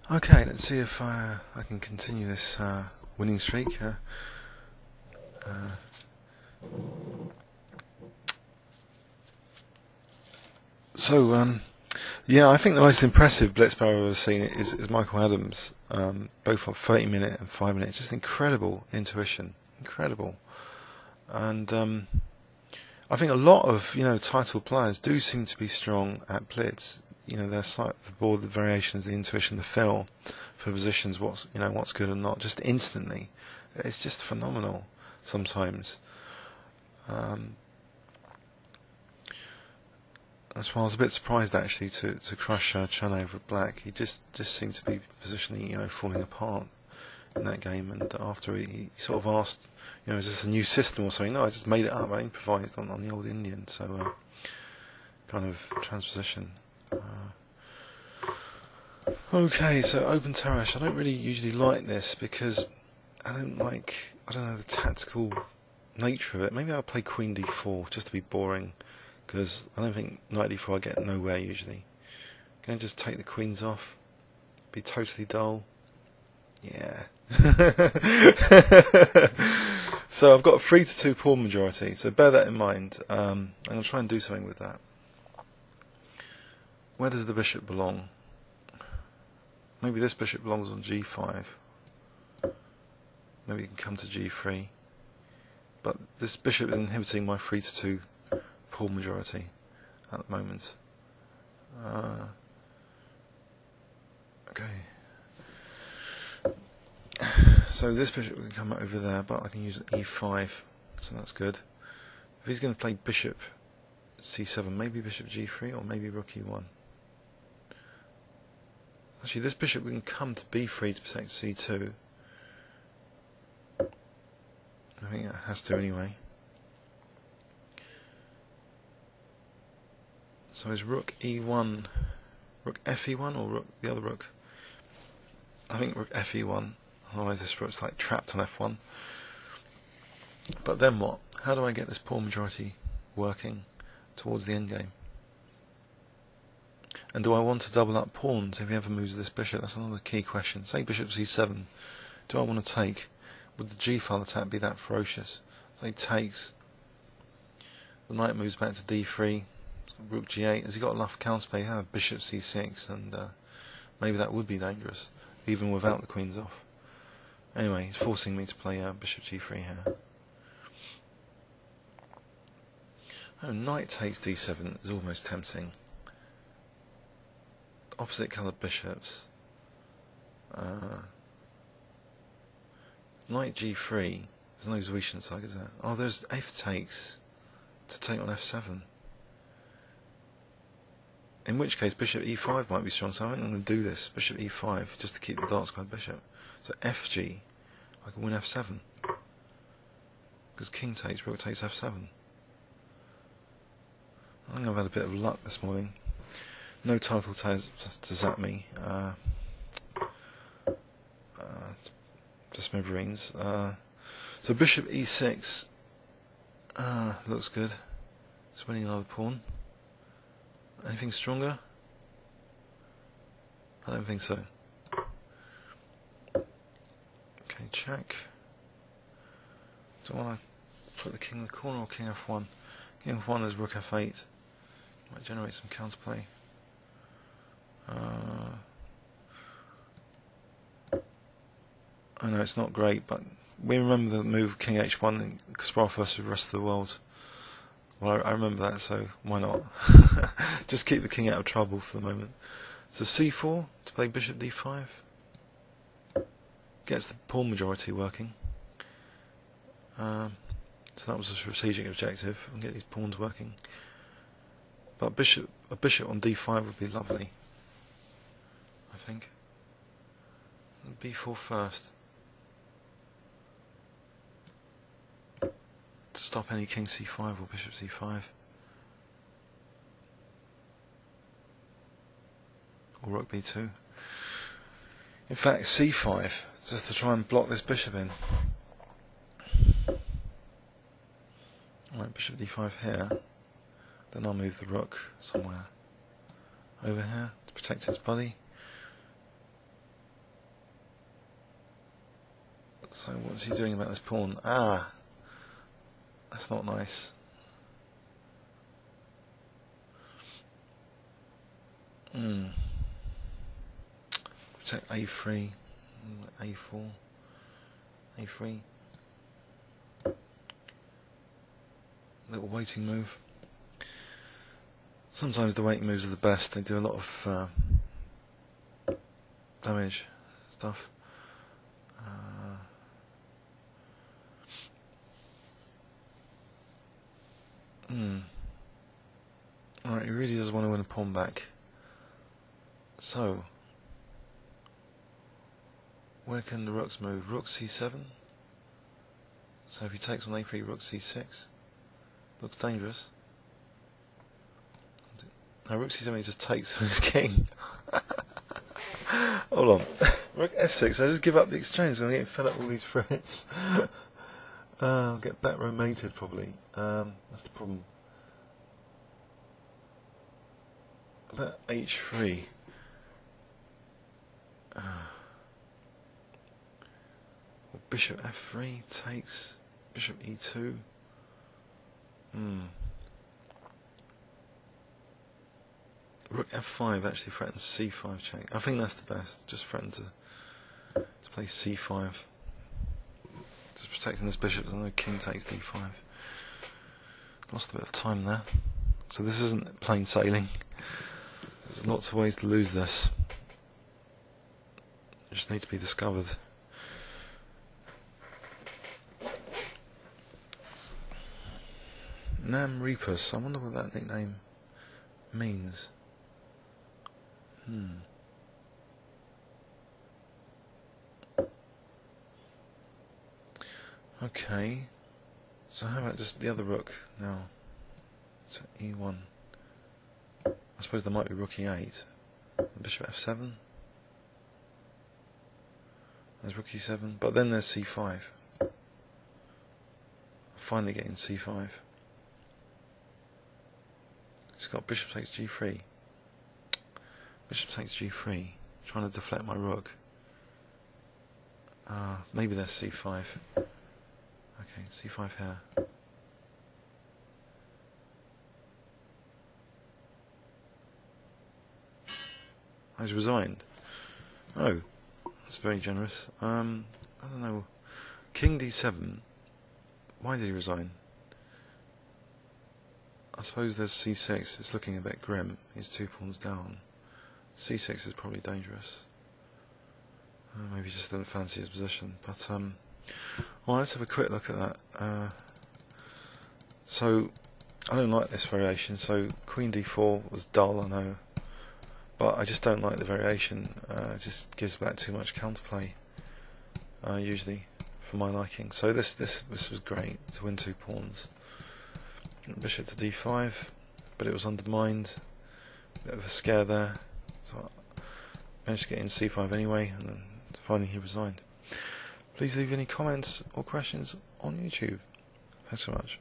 Okay, let's see if I can continue this winning streak. Yeah, I think the most impressive Blitz player I've ever seen is Michael Adams, both on 30-minute and 5-minute. Just incredible intuition, incredible. And I think a lot of title players do seem to be strong at Blitz. Their slight the variations, the intuition, the feel for positions, what's good and not, just instantly. It's just phenomenal sometimes. That's why I was a bit surprised actually to crush Chun over Black. He just seemed to be positionally falling apart in that game. And after he sort of asked, is this a new system or something? No, I just made it up. I improvised on the old Indian. So kind of transposition. Okay, so open Tarrasch. I don't really usually like this because I don't know the tactical nature of it. Maybe I'll play Queen D4 just to be boring, because I don't think Knight D4 I get nowhere usually. Can I just take the queens off? Be totally dull? Yeah. So I've got a 3-2 pawn majority, so bear that in mind. And I'll try and do something with that. Where does the bishop belong? Maybe this bishop belongs on G5. Maybe it can come to G3. But this bishop is inhibiting my 3-2 pawn majority at the moment. Okay. So this bishop can come over there, but I can use E5, so that's good. If he's going to play bishop C7, maybe bishop G3, or maybe rook E1. Actually, this bishop can come to B3 to protect C2. I think it has to anyway. So is rook E1, rook Fe1, or rook the other rook? I think rook Fe1. Otherwise, this rook's like trapped on F1. But then what? How do I get this pawn majority working towards the endgame? And do I want to double up pawns if he ever moves this bishop? That's another key question. Say bishop C7. Do I want to take? Would the G-file attack be that ferocious? So he takes. The knight moves back to D3. Rook G8. Has he got enough counterplay? Yeah, bishop C6, and maybe that would be dangerous, even without the queens off. Anyway, he's forcing me to play bishop G3 here. Oh, knight takes D7 is almost tempting. Opposite coloured bishops. Knight G3. There's no Zoetian side, is there? Oh, there's F takes to take on F7. In which case, bishop E5 might be strong, so I think I'm going to do this. Bishop E5, just to keep the dark squared bishop. So FG, I can win F7. Because king takes, rook takes F7. I think I've had a bit of luck this morning. No title to zap me. Just smithereens. So bishop E6 looks good. It's winning another pawn. Anything stronger? I don't think so. Okay, check. Do I want to put the king in the corner or king F1? King F1, there's rook F8. Might generate some counterplay. I know it's not great, but we remember the move king H1 in Kasparov versus the rest of the world. Well, I remember that, so why not? Just keep the king out of trouble for the moment. So C4 to play bishop D5. Gets the pawn majority working. So that was a strategic objective, and get these pawns working. But a bishop on D5 would be lovely, I think. B4 first. To stop any king C5 or bishop C5. Or rook B2. In fact, C5, just to try and block this bishop in. Alright, bishop D5 here. Then I'll move the rook somewhere over here to protect its body. So what's he doing about this pawn? Ah, that's not nice. Protect A3, A4, A3. Little waiting move. Sometimes the waiting moves are the best. They do a lot of damage stuff. Alright, he really does want to win a pawn back. So, where can the rooks move? Rook C7. So if he takes on A3, Rook C6. Looks dangerous. No, Rook C7 he just takes on his king. Hold on. Rook F6, I just give up the exchange. I'm getting fed up with all these threats. I'll get back row mated probably. That's the problem. About H3. Bishop F3 takes. Bishop E2. Rook F5 actually threatens C5 check. I think that's the best. Just threaten to play C5. Just protecting this bishop. I know king takes D5. Lost a bit of time there. So this isn't plain sailing. There's lots of ways to lose this. They just need to be discovered. Namrepus. I wonder what that nickname means. Okay. So how about just the other rook now? So E1. I suppose there might be rook E8. Bishop F7. There's rook E7. But then there's C5. Finally getting C5. It's got bishop takes G3. Bishop takes G3. Trying to deflect my rook. Maybe there's C5. Okay, C5 here. He's resigned. Oh, that's very generous. I don't know. King D7. Why did he resign? I suppose there's C6. It's looking a bit grim. He's 2 pawns down. C6 is probably dangerous. Maybe he just didn't fancy his position. But well, let's have a quick look at that. So I don't like this variation. So Queen D4 was dull, I know, but I just don't like the variation. It just gives back too much counterplay, usually, for my liking. So this was great to win 2 pawns. Bishop to D5, but it was undermined. Bit of a scare there. So I managed to get in C5 anyway, and then finally he resigned. Please leave any comments or questions on YouTube. Thanks so much.